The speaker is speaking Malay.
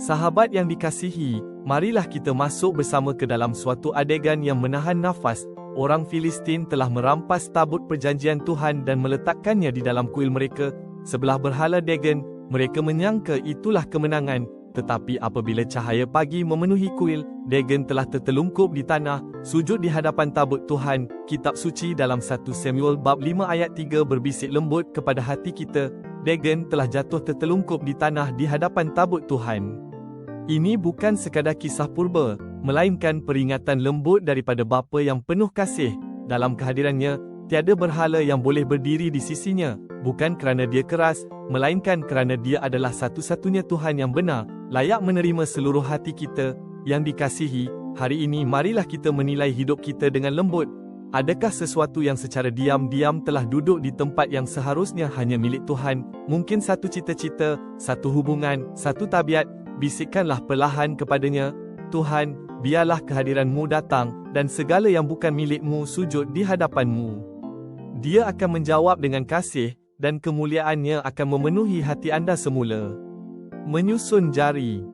Sahabat yang dikasihi, marilah kita masuk bersama ke dalam suatu adegan yang menahan nafas. Orang Filistin telah merampas tabut perjanjian Tuhan dan meletakkannya di dalam kuil mereka, sebelah berhala Dagon. Mereka menyangka itulah kemenangan, tetapi apabila cahaya pagi memenuhi kuil, Dagon telah tertelungkup di tanah, sujud di hadapan tabut Tuhan. Kitab suci dalam 1 Samuel bab 5 ayat 3 berbisik lembut kepada hati kita. Dagon telah jatuh tertelungkup di tanah di hadapan tabut Tuhan. Ini bukan sekadar kisah purba, melainkan peringatan lembut daripada Bapa yang penuh kasih. Dalam kehadirannya, tiada berhala yang boleh berdiri di sisinya, bukan kerana dia keras, melainkan kerana dia adalah satu-satunya Tuhan yang benar, layak menerima seluruh hati kita. Yang dikasihi, hari ini marilah kita menilai hidup kita dengan lembut. Adakah sesuatu yang secara diam-diam telah duduk di tempat yang seharusnya hanya milik Tuhan? Mungkin satu cita-cita, satu hubungan, satu tabiat. Bisikkanlah perlahan kepadanya, Tuhan, biarlah kehadiran-Mu datang, dan segala yang bukan milik-Mu sujud di hadapan-Mu. Dia akan menjawab dengan kasih, dan kemuliaan-Nya akan memenuhi hati anda semula. Menyusun jari.